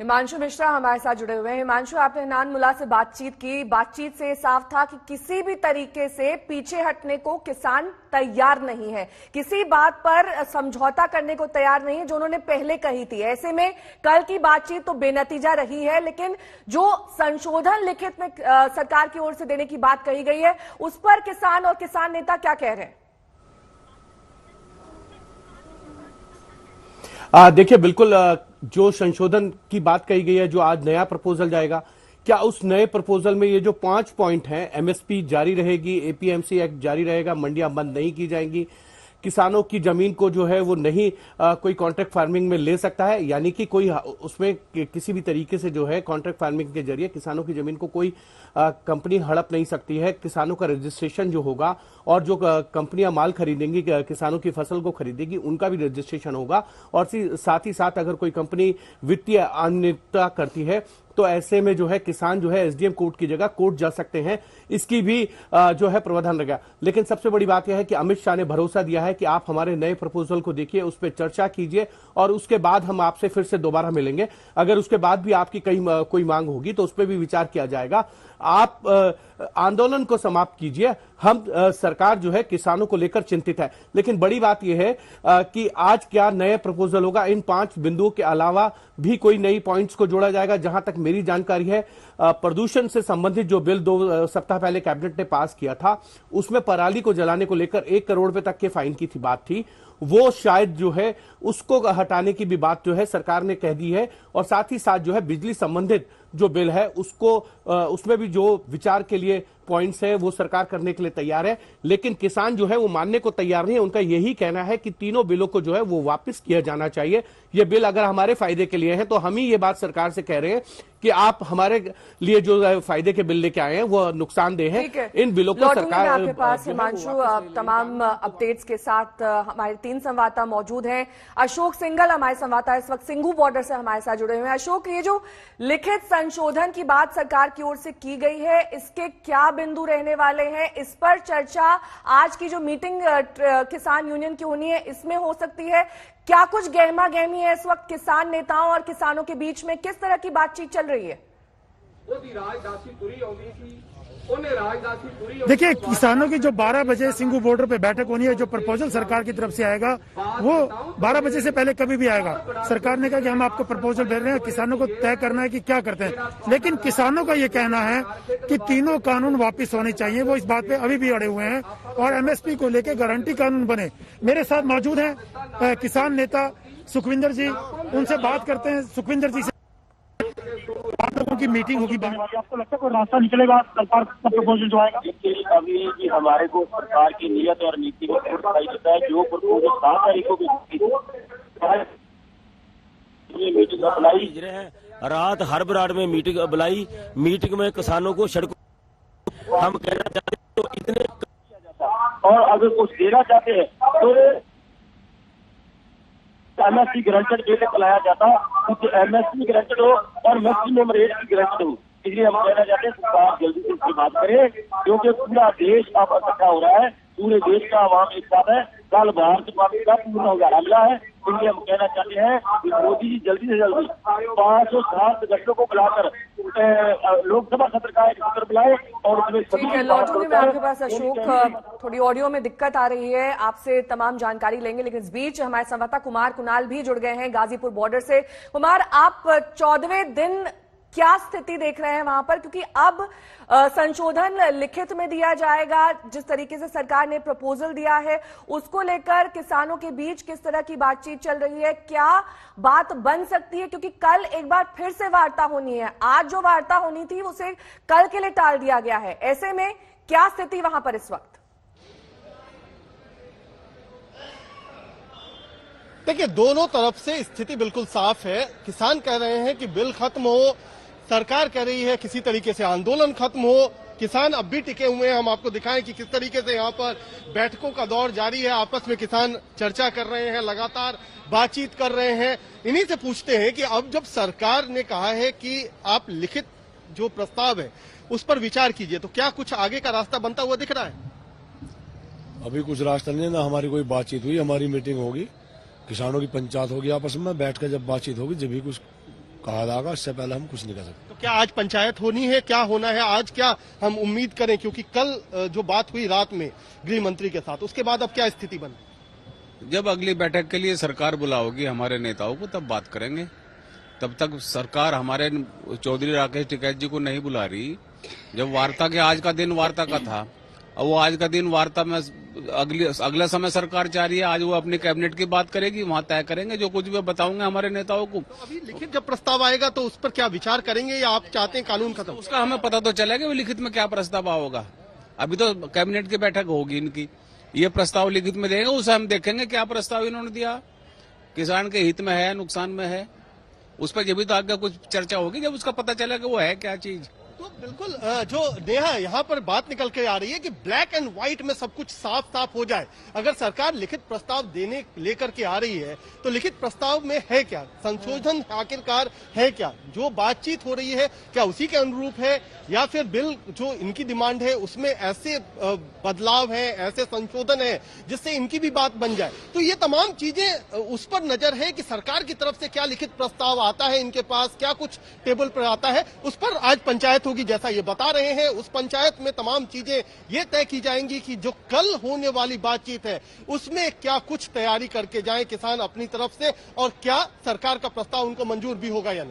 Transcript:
हिमांशु मिश्रा हमारे साथ जुड़े हुए हैं। हिमांशु, आपने हन्नान मुल्ला से बातचीत की, बातचीत से साफ था कि किसी भी तरीके से पीछे हटने को किसान तैयार नहीं है, किसी बात पर समझौता करने को तैयार नहीं है जो उन्होंने पहले कही थी। ऐसे में कल की बातचीत तो बेनतीजा रही है, लेकिन जो संशोधन लिखित में सरकार की ओर से देने की बात कही गई है, उस पर किसान और किसान नेता क्या कह रहे हैं? देखिए, बिल्कुल जो संशोधन की बात कही गई है, जो आज नया प्रपोजल जाएगा, क्या उस नए प्रपोजल में ये जो 5 पॉइंट हैं, एमएसपी जारी रहेगी, एपीएमसी एक्ट जारी रहेगा, मंडियां बंद नहीं की जाएंगी, किसानों की जमीन को जो है वो नहीं कोई कॉन्ट्रैक्ट फार्मिंग में ले सकता है, यानी कि कोई उसमें किसी भी तरीके से जो है कॉन्ट्रैक्ट फार्मिंग के जरिए किसानों की जमीन को कोई कंपनी हड़प नहीं सकती है। किसानों का रजिस्ट्रेशन जो होगा और जो कंपनियां माल खरीदेंगी, किसानों की फसल को खरीदेगी, उनका भी रजिस्ट्रेशन होगा। और साथ ही साथ अगर कोई कंपनी वित्तीय अनियमितता करती है तो ऐसे में जो है किसान जो है एसडीएम कोर्ट की जगह कोर्ट जा सकते हैं, इसकी भी जो है प्रावधान रहेगा। लेकिन सबसे बड़ी बात यह है कि अमित शाह ने भरोसा दिया है कि आप हमारे नए प्रपोजल को देखिए, उस पर चर्चा कीजिए और उसके बाद हम आपसे फिर से दोबारा मिलेंगे। अगर उसके बाद भी आपकी कोई मांग होगी तो उस पर भी विचार किया जाएगा। आप आंदोलन को समाप्त कीजिए, हम सरकार जो है किसानों को लेकर चिंतित है। लेकिन बड़ी बात यह है कि आज क्या नए प्रपोजल होगा, इन 5 बिंदुओं के अलावा भी कोई नई पॉइंट्स को जोड़ा जाएगा। जहां तक मेरी जानकारी है, प्रदूषण से संबंधित जो बिल 2 सप्ताह पहले कैबिनेट ने पास किया था, उसमें पराली को जलाने को लेकर 1 करोड़ रुपए तक के फाइन की बात थी, वो शायद जो है उसको हटाने की भी बात जो है सरकार ने कह दी है। और साथ ही साथ जो है बिजली संबंधित जो बिल है उसको उसमें भी जो विचार के लिए पॉइंट्स है वो सरकार करने के लिए तैयार है। लेकिन किसान जो है वो मानने को तैयार नहीं है। उनका यही कहना है कि तीनों बिलों को जो है वो वापस किया जाना चाहिए। ये बिल अगर हमारे फायदे के लिए है तो हम ही ये बात सरकार से कह रहे हैं कि आप हमारे लिए जो फायदे के बिल लेके आए हैं वो नुकसानदेह है। इन बिलों को सरकार आपके पास हिमांशु तमाम अपडेट्स के साथ हमारे 3 संवाददाता मौजूद हैं। अशोक सिंघल हमारे संवाददाता इस वक्त सिंघू बॉर्डर से हमारे साथ जुड़े हुए हैं। अशोक, ये जो लिखित संशोधन की बात सरकार की ओर से की गई है, इसके क्या बिंदु रहने वाले हैं? इस पर चर्चा आज की जो मीटिंग किसान यूनियन की होनी है इसमें हो सकती है? क्या कुछ गहमा गहमी है इस वक्त किसान नेताओं और किसानों के बीच में? किस तरह की बातचीत चल रही है? देखिए, किसानों की जो 12 बजे सिंघू बॉर्डर पे बैठक होनी है, जो प्रपोजल सरकार की तरफ से आएगा वो 12 बजे से पहले कभी भी आएगा। सरकार ने कहा कि हम आपको प्रपोजल दे रहे हैं, किसानों को तय करना है कि क्या करते हैं। लेकिन किसानों का ये कहना है कि तीनों कानून वापस होने चाहिए, वो इस बात पे अभी भी अड़े हुए हैं और एमएसपी को लेकर गारंटी कानून बने। मेरे साथ मौजूद हैं किसान नेता सुखविंदर जी, उनसे बात करते हैं। सुखविंदर जी से आप लोगों की मीटिंग होगी, आपको लगता है कोई रास्ता निकलेगा सरकार का प्रपोजल जो आएगा? अभी भी हमारे को सरकार की नीयत और नीति में दिखाई देता है। जो प्रपोजल 7 तारीख को मीटिंग बुलाई, रात हर ब्राड में मीटिंग बुलाई, मीटिंग में किसानों को सड़कों हम कहना चाहते हैं तो इतने, और अगर कुछ देना चाहते हैं तो एमएसपी ग्रांटेड बिल लाया जाता, क्योंकि एमएसपी ग्रांटेड हो और मैक्सिमम रेट की ग्रांटेड हो। इसलिए हम कहना चाहते हैं सरकार जल्दी से इसकी बात करे, क्योंकि पूरा देश अब इकट्ठा हो रहा है, पूरे देश का आवाम एक साथ है। कल भारत पाकिस्तान का पूर्ण होगा हमला है। इसलिए हम कहना चाहते हैं कि मोदी जी जल्दी से जल्दी 560 सदस्यों को बुलाकर लोकसभा सत्र का एक सत्र बुलाए और उसमें ठीक है, लौटूंगी मैं आपके पास। अशोक, थोड़ी ऑडियो में दिक्कत आ रही है, आपसे तमाम जानकारी लेंगे, लेकिन इस बीच हमारे संवाददाता कुमार कुणाल भी जुड़ गए हैं गाजीपुर बॉर्डर से। कुमार, आप 14वें दिन क्या स्थिति देख रहे हैं वहां पर? क्योंकि अब संशोधन लिखित में दिया जाएगा, जिस तरीके से सरकार ने प्रपोजल दिया है उसको लेकर किसानों के बीच किस तरह की बातचीत चल रही है? क्या बात बन सकती है? क्योंकि कल एक बार फिर से वार्ता होनी है, आज जो वार्ता होनी थी उसे कल के लिए टाल दिया गया है। ऐसे में क्या स्थिति वहां पर इस वक्त? देखिए, दोनों तरफ से स्थिति बिल्कुल साफ है। किसान कह रहे हैं कि बिल खत्म हो, सरकार कह रही है किसी तरीके से आंदोलन खत्म हो। किसान अब भी टिके हुए हैं। हम आपको दिखाएं कि किस तरीके से यहाँ पर बैठकों का दौर जारी है। आपस में किसान चर्चा कर रहे हैं, लगातार बातचीत कर रहे हैं। इन्हीं से पूछते हैं कि अब जब सरकार ने कहा है कि आप लिखित जो प्रस्ताव है उस पर विचार कीजिए, तो क्या कुछ आगे का रास्ता बनता हुआ दिख रहा है? अभी कुछ रास्ता नहीं है ना। हमारी कोई बातचीत हुई, हमारी मीटिंग होगी, किसानों की पंचायत होगी, आपस में बैठ कर जब बातचीत होगी जब भी कुछ कहा जाएगा, इससे पहले हम कुछ नहीं कर सकते। तो क्या आज पंचायत होनी है, क्या होना है आज, क्या हम उम्मीद करें? क्योंकि कल जो बात हुई रात में गृह मंत्री के साथ, उसके बाद अब क्या स्थिति बनी? जब अगली बैठक के लिए सरकार बुलाओगी हमारे नेताओं को, तब बात करेंगे। तब तक सरकार हमारे चौधरी राकेश टिकैत जी को नहीं बुला रही। जब वार्ता के आज का दिन वार्ता का था, और वो आज का दिन वार्ता में अगला समय सरकार चाह रही है, आज वो अपनी कैबिनेट की बात करेगी, वहां तय करेंगे जो कुछ भी बताऊंगे हमारे नेताओं को। तो अभी लिखित जब प्रस्ताव आएगा तो उस पर क्या विचार करेंगे, या आप चाहते हैं कानून खत्म? उसका हमें पता तो चलेगा वो लिखित में क्या प्रस्ताव होगा। अभी तो कैबिनेट की बैठक होगी इनकी, ये प्रस्ताव लिखित में देंगे, उसे हम देखेंगे क्या प्रस्ताव इन्होंने दिया, किसान के हित में है, नुकसान में है, उस पर जब भी तो आगे कुछ चर्चा होगी, जब उसका पता चलेगा वो है क्या चीज। तो बिल्कुल जो नेहा यहाँ पर बात निकल के आ रही है कि ब्लैक एंड व्हाइट में सब कुछ साफ साफ हो जाए। अगर सरकार लिखित प्रस्ताव देने लेकर के आ रही है तो लिखित प्रस्ताव में है क्या, संशोधन आखिरकार है क्या, जो बातचीत हो रही है क्या उसी के अनुरूप है, या फिर बिल जो इनकी डिमांड है उसमें ऐसे बदलाव है, ऐसे संशोधन है जिससे इनकी भी बात बन जाए। तो ये तमाम चीजें उस पर नजर है कि सरकार की तरफ से क्या लिखित प्रस्ताव आता है इनके पास, क्या कुछ टेबल पर आता है, उस पर आज पंचायत होगी। जैसा ये बता रहे हैं, उस पंचायत में तमाम चीजें ये तय की जाएंगी कि जो कल होने वाली बातचीत है उसमें क्या कुछ तैयारी करके जाएं किसान अपनी तरफ से, और क्या सरकार का प्रस्ताव उनको मंजूर भी होगा या नहीं।